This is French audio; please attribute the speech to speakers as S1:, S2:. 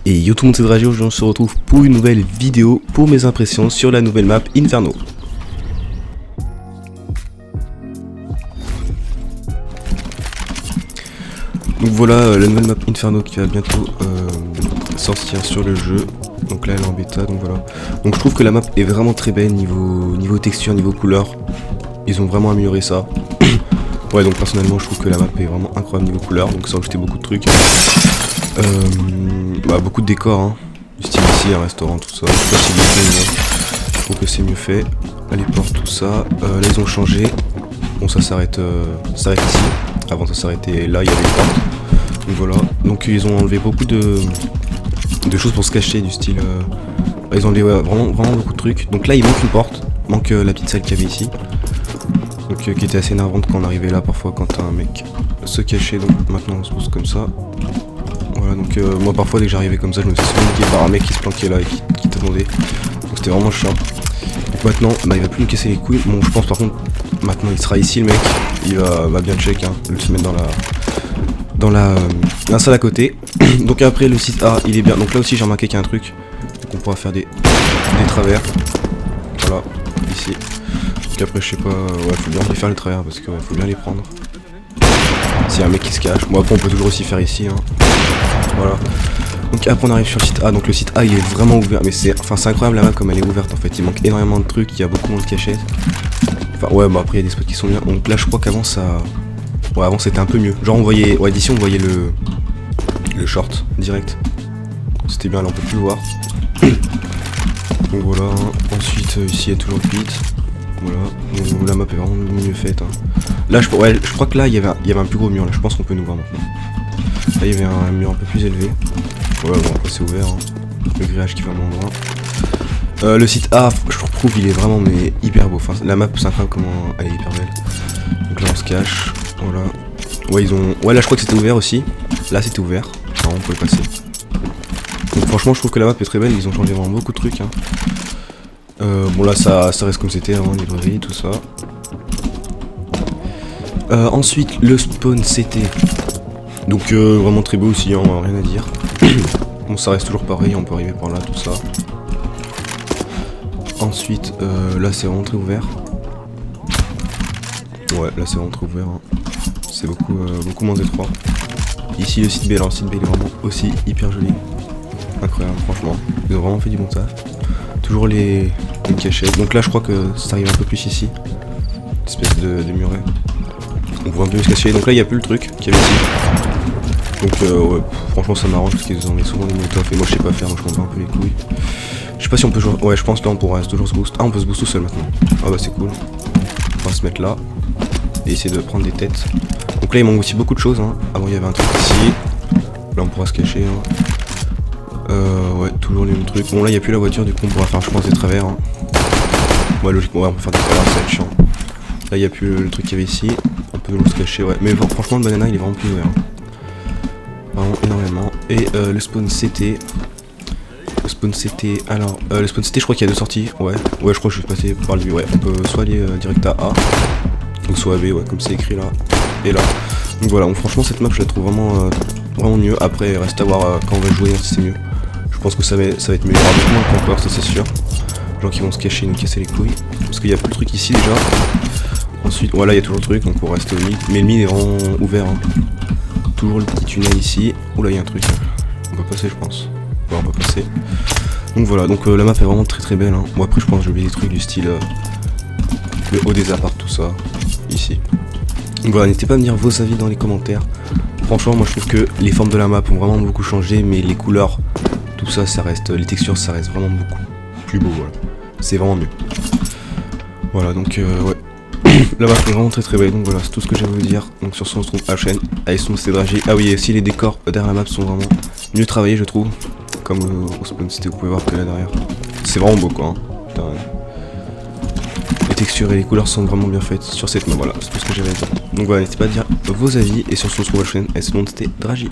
S1: Et yo tout le monde, c'est Draghi, aujourd'hui on se retrouve pour une nouvelle vidéo pour mes impressions sur la nouvelle map Inferno. Donc voilà la nouvelle map Inferno qui va bientôt sortir sur le jeu. Donc là elle est en bêta, donc voilà. Donc je trouve que la map est vraiment très belle niveau texture, niveau couleur. Ils ont vraiment amélioré ça. Ouais, donc personnellement je trouve que la map est vraiment incroyable niveau couleur, donc ça a ajouté beaucoup de trucs. Beaucoup de décors, hein. Du style ici, un restaurant, tout ça. Je sais pas si bien fait, mais je trouve que c'est mieux fait. Là, les portes, tout ça. Là ils ont changé. Bon, ça s'arrête ici. Avant ça s'arrêtait là, il y avait les portes. Donc voilà. Donc ils ont enlevé beaucoup de choses pour se cacher, du style. Ils ont enlevé vraiment beaucoup de trucs. Donc là il manque une porte. Manque la petite salle qu'il y avait ici. Donc qui était assez énervante quand on arrivait là parfois quand un mec se cachait. Donc maintenant on se pose comme ça. Voilà, donc moi parfois dès que j'arrivais comme ça je me faisais souvent niquer par un mec qui se planquait là et qui t'attendait. Donc c'était vraiment chiant. Donc maintenant il va plus me casser les couilles. Bon, je pense par contre maintenant il sera ici le mec. Il va bien check, hein, le se mettre dans la salle à côté. Donc après le site A il est bien. Donc là aussi j'ai remarqué qu'il y a un truc. Donc on pourra faire des travers. Voilà, ici. Donc après je sais pas, ouais faut bien les faire les travers parce qu'il faut bien les prendre. S'il y a un mec qui se cache. Bon après on peut toujours aussi faire ici, hein. Voilà. Donc après on arrive sur le site A. Donc le site A il est vraiment ouvert. Mais c'est incroyable la map comme elle est ouverte en fait. Il manque énormément de trucs, il y a beaucoup moins de cachettes. Enfin ouais, après il y a des spots qui sont bien. Donc là je crois qu'avant ça. Ouais, avant c'était un peu mieux. Genre on voyait. Ouais, d'ici on voyait le short direct. C'était bien, là on peut plus le voir. Donc voilà. Ensuite ici il y a toujours le pit. Voilà. Donc, la map est vraiment mieux faite, hein. Là je crois que là il y avait un plus gros mur là. Je pense qu'on peut nous voir maintenant. Là il y avait un mur un peu plus élevé. Voilà, bon après c'est ouvert, hein. Le grillage qui va moins loin. Le site A, je trouve il est vraiment mais hyper beau. Enfin, la map c'est incroyable comment elle est hyper belle. Donc là on se cache. Voilà. Ouais ils ont. Ouais là je crois que c'était ouvert aussi. Là c'était ouvert. Alors on peut le passer. Donc franchement je trouve que la map est très belle, ils ont changé vraiment beaucoup de trucs, hein. Bon là ça reste comme c'était avant, librairie, tout ça. Ensuite le spawn CT. Donc vraiment très beau aussi, hein, rien à dire. Bon ça reste toujours pareil, on peut arriver par là, tout ça. Ensuite là c'est vraiment très ouvert. Ouais là c'est vraiment très ouvert, hein. C'est beaucoup moins étroit. Ici le site B, alors le site B il est vraiment aussi hyper joli. Incroyable franchement, ils ont vraiment fait du bon taf. Toujours les cachettes. Donc là je crois que ça arrive un peu plus ici. Une espèce de muret. On voit un peu mieux se cacher. Donc là il n'y a plus le truc qu'il y avait ici. Donc ouais, franchement ça m'arrange parce qu'ils en mettent souvent des molotovs et moi je sais pas faire, donc je m'en bats un peu les couilles. Je sais pas si on peut jouer. Ouais je pense que là on pourra toujours se boost. Ah on peut se boost tout seul maintenant. Ah bah c'est cool. On va se mettre là. Et essayer de prendre des têtes. Donc là il manque aussi beaucoup de choses, hein. Avant il y avait un truc ici. Là on pourra se cacher, hein. Ouais, toujours les mêmes trucs. Bon là il n'y a plus la voiture, du coup on pourra faire je pense des travers, hein. Ouais logiquement ouais, on peut faire des travers, ça va être chiant. Là il n'y a plus le truc qu'il y avait ici. On peut nous se cacher, ouais. Mais franchement le banana il est vraiment plus ouvert, hein. Vraiment énormément. Et le spawn CT. Le spawn CT. Alors le spawn CT je crois qu'il y a deux sorties. Ouais je crois que je vais passer par le. Ouais on peut soit aller direct à A. Ou soit à B, ouais comme c'est écrit là. Et là. Donc voilà, donc, franchement cette map je la trouve vraiment mieux. Après reste à voir quand on va jouer, hein, si c'est mieux. Je pense que ça va être mieux. Il y aura beaucoup moins de campeurs, ça c'est sûr. Les gens qui vont se cacher et nous casser les couilles. Parce qu'il y a plus le truc ici déjà. Ensuite, voilà, il y a toujours le truc, donc on reste au mid. Mais le mid est vraiment ouvert, hein. Toujours le petit tunnel ici. Oula, il y a un truc. On peut passer, je pense. Ouais, on peut passer. Donc voilà, donc la map est vraiment très belle, hein. Bon, après, je pense que j'ai oublié des trucs du style le haut des apparts, tout ça. Ici. Donc voilà, n'hésitez pas à me dire vos avis dans les commentaires. Franchement, moi je trouve que les formes de la map ont vraiment beaucoup changé, mais les couleurs, tout ça, ça reste, les textures, ça reste vraiment beaucoup plus beau, voilà. C'est vraiment mieux. Voilà, donc ouais. La map est vraiment très belle, donc voilà, c'est tout ce que j'avais à vous dire. Donc sur ce, on se retrouve à la chaîne. Allez, c'est Draghi. Ah oui, et aussi les décors derrière la map sont vraiment mieux travaillés, je trouve. Comme au spawn city, vous pouvez voir que là derrière. C'est vraiment beau, quoi, hein. Putain, les textures et les couleurs sont vraiment bien faites sur cette map, voilà, c'est tout ce que j'avais à dire. Donc voilà, n'hésitez pas à dire vos avis, et sur ce, on se retrouve à la chaîne. Et sinon, c'était Draghi.